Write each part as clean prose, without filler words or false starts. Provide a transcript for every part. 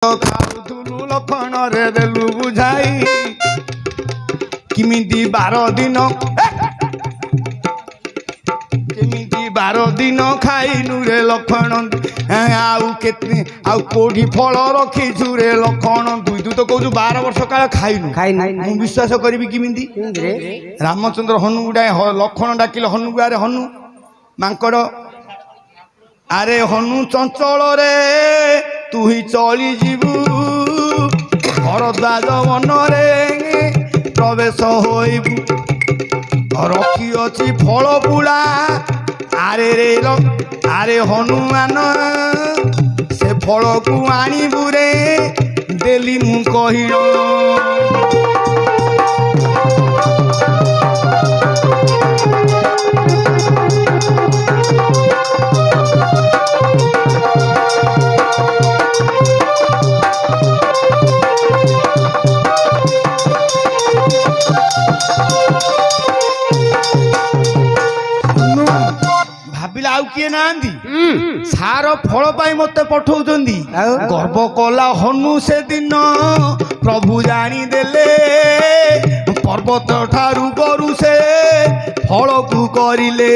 ଖାଉଥିଲୁ ଲକ୍ଷଣରେ ଦେଲୁ ବୁଝାଇ କେମିତି 12 ଦିନ କେମିତି 12 ଦିନ ଖାଇନୁ ରେ ଲକ୍ଷଣ ଆଉ କେତେ ଆଉ କୋଉଠି ଫଳ ରଖିଛୁ ରେ ଲକ୍ଷଣ ତୁ ତ କହୁଛୁ 12 ବର୍ଷ କାଳ ଖାଇନୁ ମୁଁ ବିଶ୍ୱାସ କରିବି କେମିତି ରାମଚନ୍ଦ୍ର ହନୁ ଗୁଡାଏ ଲକ୍ଷଣ ଡାକିଲେ ହନୁକୁ ଆରେ ହନୁ ମାଙ୍କଡ ଆରେ ହନୁ ଚଞ୍ଚଳରେ ତୁ ହିଁ ଚଳିଯିବୁ ଭରଦ୍ୱାଜ ବନରେ ପ୍ରବେଶ ହୋଇବୁ ରଖିଅଛି ଫଳ ପୁଳା ଆରେ ହନୁମାନ ସେ ଫଳକୁ ଆଣିବୁ ରେ ଦେଲି ମୁଁ କହିଲ ଆଉ କିଏ ନାହାନ୍ତି ସାର ଫଳ ପାଇଁ ମତେ ପଠଉଛନ୍ତି ଗର୍ବ କଲା ହନୁ ସେଦିନ ପ୍ରଭୁ ଜାଣିଦେଲେ ପର୍ବତ ଠାରୁ ଗରୁ ସେ ଫଳକୁ କରିଲେ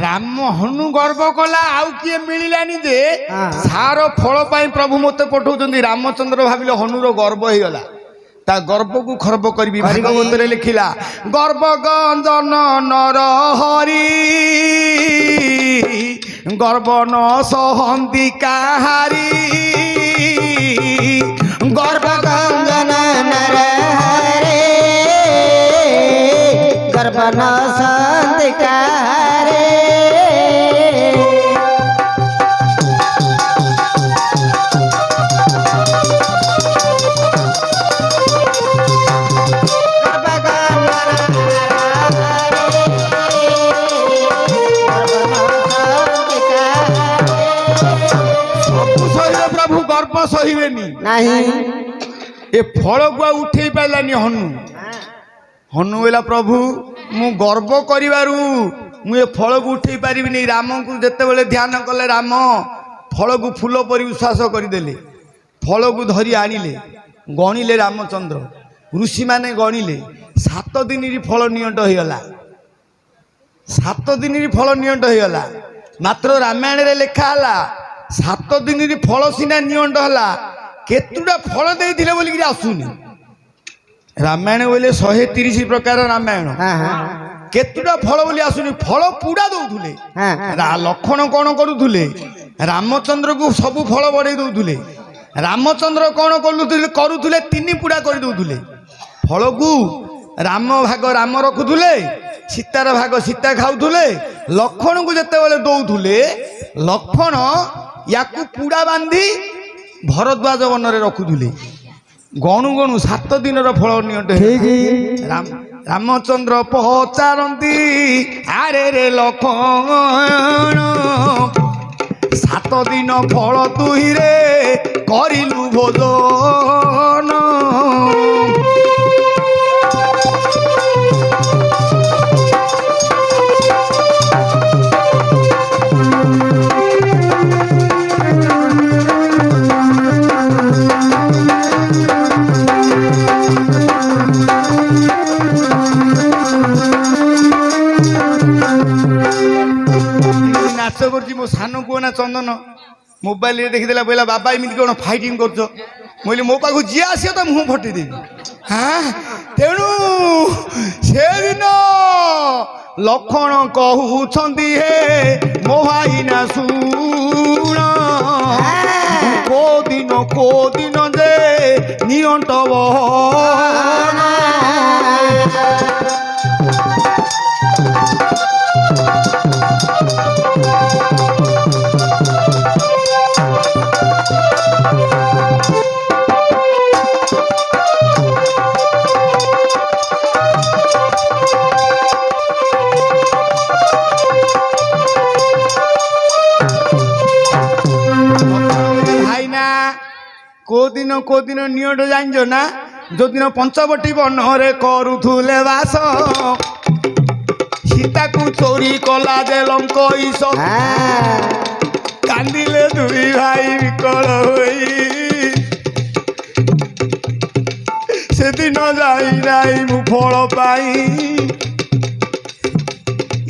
ରାମ ହନୁ ଗର୍ବ କଲା ଆଉ କିଏ ମିଳିଲାନି ଯେ ସାର ଫଳ ପାଇଁ ପ୍ରଭୁ ମତେ ପଠଉଛନ୍ତି ରାମଚନ୍ଦ୍ର ଭାବିଲେ ହନୁର ଗର୍ବ ହେଇଗଲା ତା ଗର୍ବକୁ ଖର୍ବ କରିବି ଭାଗବତରେ ଲେଖିଲା ଗର୍ବ ଗଞ୍ଜନ ନର ହରି ଗର୍ବ ନ ସହନ୍ତି କାହାରି ଗର୍ବ ଗଞ୍ଜନ ନର ହରି ଗର୍ବ ନ ସହନ୍ତି କାହାରି ସହିବେନି ଏ ଫଳକୁ ଆଉ ଉଠେଇ ପାରିଲାନି ହନୁ ହେଲା ପ୍ରଭୁ ମୁଁ ଗର୍ବ କରିବାରୁ ମୁଁ ଏ ଫଳକୁ ଉଠେଇ ପାରିବିନି ରାମଙ୍କୁ ଯେତେବେଳେ ଧ୍ୟାନ କଲେ ରାମ ଫଳକୁ ଫୁଲ ପରି ଉଶ୍ୱାସ କରିଦେଲେ ଫଳକୁ ଧରି ଆଣିଲେ ଗଣିଲେ ରାମଚନ୍ଦ୍ର ଋଷିମାନେ ଗଣିଲେ 7 ଦିନରେ ଫଳ ନିଅଣ୍ଟ ହେଇଗଲା 7 ଦିନରେ ଫଳ ନିଅଣ୍ଟ ହେଇଗଲା ମାତ୍ର ରାମାୟଣରେ ଲେଖା ହେଲା 7 ଦିନରେ ଫଳ ସିନା ନିଅଣ୍ଟ ହେଲା କେତୁଟା ଫଳ ଦେଇଥିଲେ ବୋଲିକି ଆସୁନି ରାମାୟଣ ବୋଇଲେ 130 ପ୍ରକାର ରାମାୟଣ କେତୁଟା ଫଳ ବୋଲି ଆସୁନି ଫଳ ପୁଡ଼ା ଦଉଥିଲେ ଲକ୍ଷଣ କଣ କରୁଥିଲେ ରାମଚନ୍ଦ୍ରକୁ ସବୁ ଫଳ ବଢେଇ ଦଉଥିଲେ ରାମଚନ୍ଦ୍ର କଣ କରୁଥିଲେ 3 ପୁଡ଼ା କରି ଦଉଥିଲେ ଫଳକୁ ରାମ ଭାଗ ରାମ ରଖୁଥିଲେ ସୀତାର ଭାଗ ସୀତା ଖାଉଥିଲେ ଲକ୍ଷଣକୁ ଯେତେବେଳେ ଦଉଥିଲେ ଲକ୍ଷଣ ୟାକୁ ପୁଡ଼ା ବାନ୍ଧି ଭରଦ୍ୱାଜ ବନରେ ରଖୁଥିଲେ ଗଣୁ ଗଣୁ 7 ଦିନର ଫଳ ନିଅଣ୍ଟ ରାମଚନ୍ଦ୍ର ପଚାରନ୍ତି ଆରେ ରେ ଲକ୍ଷଣ 7 ଦିନ ଫଳ ତୁହିରେ କରିଲୁ ଭୋଜନ ନାଚ କରୁଛି ମୋ ସାନ ପୁଅ ନା ଚନ୍ଦନ ମୋବାଇଲରେ ଦେଖିଦେଲା କହିଲା ବାବା ଏମିତି କଣ ଫାଇଟିଂ କରୁଛ ମୁଁ କହିଲି ମୋ ପାଖକୁ ଯିଏ ଆସିବ ତ ମୁହଁ ଫଟେଇଦେବି ତେଣୁ ସେଦିନ ଲକ୍ଷଣ କହୁଛନ୍ତି ହେ ମୋ ଭାଇନା ଶୁଣ କୋଉ ଦିନ ଯେ ନିଅଣ୍ଟ କୋଦିନ ନିଅଟ ଜାଣିଛ ନା ଯୋଉଦିନ ପଞ୍ଚବଟୀ ବନରେ କରୁଥିଲେ ବାସ ସୀତାକୁ ଚୋରି କଲା ଯେ ଲଙ୍କଇଶ କାନ୍ଦିଲେ ଦୁଇ ଭାଇ ବିକଳ ହୋଇ ସେଦିନ ଯାଇ ନାହିଁ ମୁଁ ଫଳ ପାଇ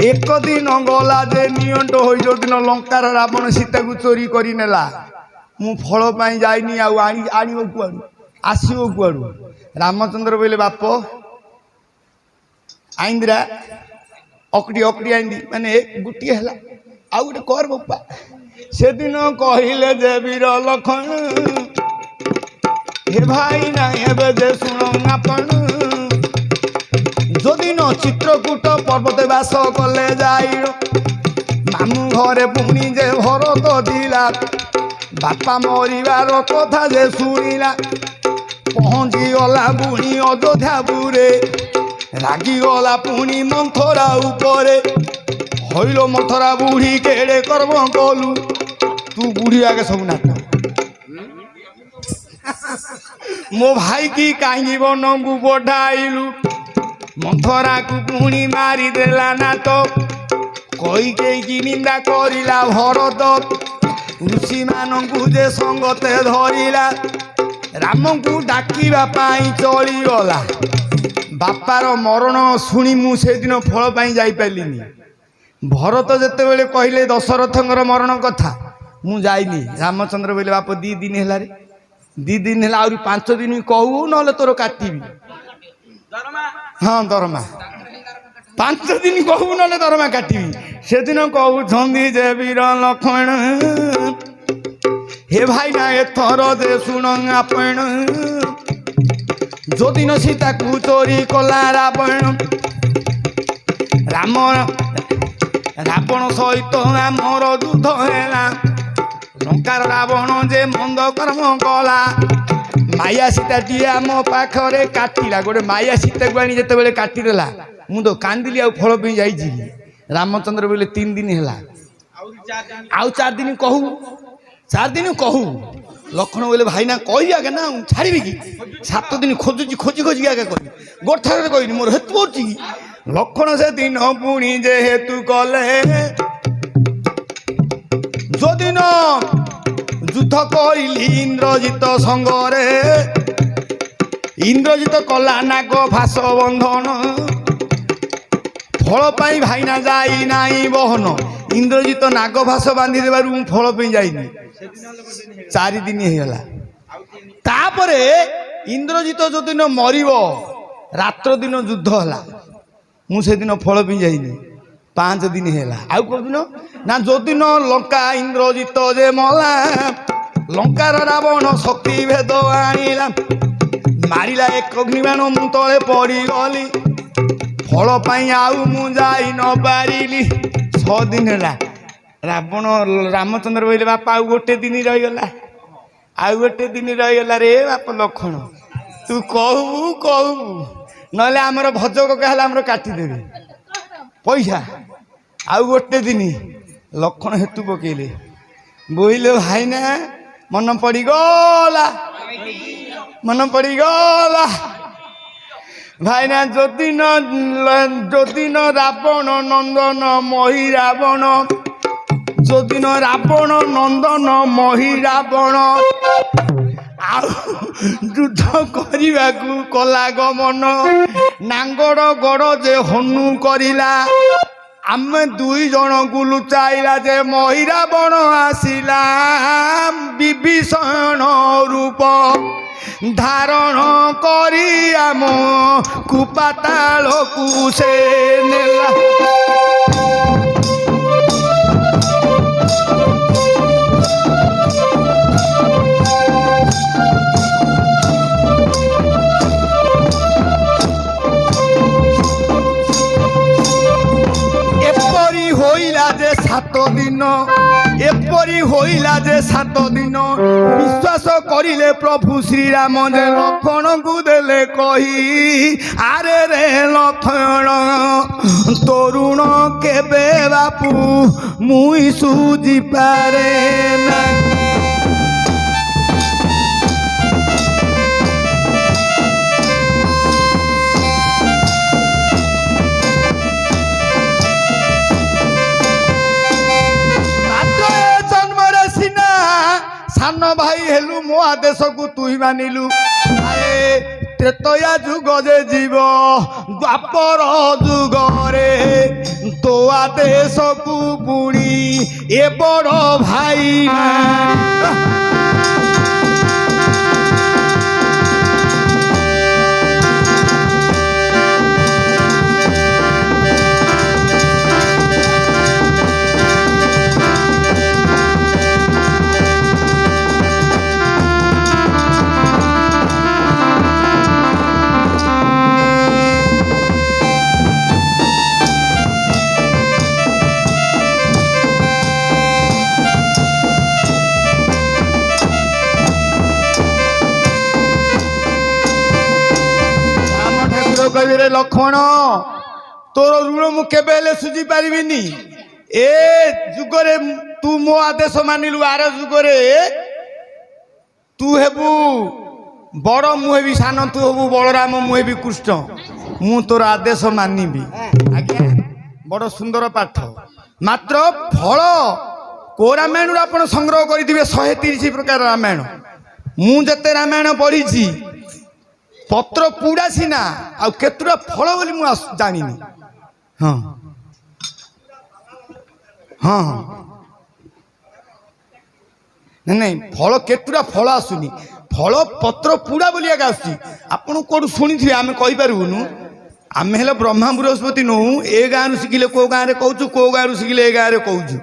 ଏକ ଦିନ ଗଲା ଯେ ନିଅଣ୍ଟ ହୋଇ ଯୋଉଦିନ ଲଙ୍କାର ରାବଣ ସୀତାକୁ ଚୋରି କରି ନେଲା ମୁଁ ଫଳ ପାଇଁ ଯାଇନି ଆଉ ଆଣିବ କୁଆଡ଼ୁ ଆସିବ କୁଆଡ଼ୁ ରାମଚନ୍ଦ୍ର ବୋଇଲେ ବାପ ଆଇନ୍ଦିରା ଅକଡ଼ି ଆଇନ୍ଦି ମାନେ ଗୋଟିଏ ହେଲା ଆଉ ଗୋଟେ କର ବୋପା ସେଦିନ କହିଲେ ଯେ ବୀର ଲକ୍ଷ୍ମଣ हे भाई ना एबे जे सुनो आपण जोदिन चित्रकूट पर्वत बास कले जाई मामू घरे पुणी जे भरत दिला बापा मरिबार कथा जे शुणिला पहुँची गला पुणी अयोध्यापुरे रागी गला पुणी मंथरा उपरे हईलो मंथरा बुढ़ी केड़े कर्म कलु तू बुढ़ी आगे सब नाट मो भाई की कहीं बन को बढ़ाइलु मंथरा को पुणी मारिदेला ना तो कई कई निंदा करिला भरत ऋषि मानू जे संगते धरिला राम को डाकिबा पाई चली गला बापार मरण शुणी मु से दिन फल पाई जाई पाइलिनी भरत जेते बेले कहले दशरथंकर मरण कथा मु जाइनी रामचंद्र बोले बाप 2 दिन है रे 2 दिन है आउरी 5 दिन कहू ना तोर काटिबी हाँ दरमा 5 दिन कहू ना दरमा काटिबी से दिन कहू छंदी जे वीर लक्ष्मण हे भाई ना एथर जे शुण आपण जो दिन सीता को चोरी कला रावण रावण सहित आमर युद्ध है लंकार रावण जे मंद कर्म कला माया सीता टी आम पाखरे काटिला गोटे माया सीता को आनी जिते बेले काटिदेला मु तो कांदिली आ फल पे जाइछि रामचंद्र बोले 3 दिन है आउ 4 दिन कहू 4 दिन कहू लक्ष्मण बोले भाई ना कही आगे ना छाड़ी कि 7 दिन खोजुची खोजी खोजी आगे कही गोठार कहनी मोर हेतु पड़ी लक्ष्मण से दिन पुणी जे हेतु कले जो दिन युद्ध कहली इंद्रजित संगरे इंद्रजित कला नाग फास बंधन फल पाई भाईना जाई नाई बहन इंद्रजित नाग फास बांधी देबार फल पे जाइनी 4 दिन होगा तापरे इंद्रजित जो दिन मर रात्र दिन युद्ध है मुझे दिन फल पे जाइनी 5 दिन है आउ कौ दिन ना जो दिन लंका इंद्रजित जे मला लंकार रावण शक्ति भेद आनिला मारिला एक अग्निबाण मु तले पड़ी गली फल पाई आउ मु जाई न पारिली 6 दिन है रावण रामचंद्र बोले बापा आउ गोटे दिन रहीगला आउ गोटे दिन रहीगला रे बाप लक्ष्मण तू कहू कहू नले आमर भजक कहला आमर काटिदेवे पैसा आउ गोटे दिन लक्ष्मण हेतु पकेले बोले भाई ना मन पड़गला भाई ना जो दिन रावण नंदन मही रावण जो दिन रावण नंदन मही रावण युद्ध करने को कला गमन नांगड़ गड़ जे हनु करिला आमे 2 जन को लुचाइला जे मही रावण आसिला विभीषण रूप धारण करी आम कुपाताल को से नेला एपरी होइला जे 7 दिन विश्वास करिले प्रभु श्री राम जे लक्ष्मण को देले कही आरे रे लक्ष्मण तरुण केबे बापू मुई सुजी पारे ना सान भाई हेलु मो आदेश को तु ही मानिलु त्रेतया जुग जे जीव द्वापर जुग रे तो आदेश को पुणी ए बड़ भाई कहे लक्ष्मण तोर ऋण मु केबे सुझी पारिबिनी ए जुगरे तू मो आदेश मानिलु आर जुगरे तू हेबू बड़ मु हेबी सान तू हेबू बलराम मु हेबी कृष्ण मु तोर आदेश मानिबी आज्ञा बड़ सुंदर पाठ मात्र फल को रामायण आप संग्रह करेंगे 130 प्रकार रामायण मु जते रामायण पढ़ी पत्र पुड़ा सीना आतुरा फल बोली मु जानी हाँ हाँ नहीं फल केतुरा फल आसुनी फल पत्र पुड़ा बोली आगे आसुची आपन कौन शुणी थे आम कहीपरूनु आम हेल्ला ब्रह्मा बृहस्पति नौ ए गाँव शिखिले कौ गाँव में कहूँ कौ गाँव शिखिले ए गाँव में कहूँ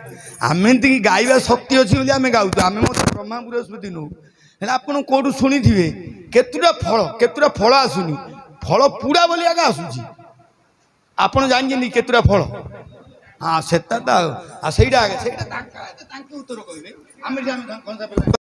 आम गाइबा शक्ति अच्छी आम गाऊँ आम ब्रह्मा बृहस्पति नौ है आप कौटू शुणी थे केतुरा फल आसुनी फल पुड़ा बोली आगे आसूची आपड़ जानते केतुरा फल हाँ से उत्तर कहे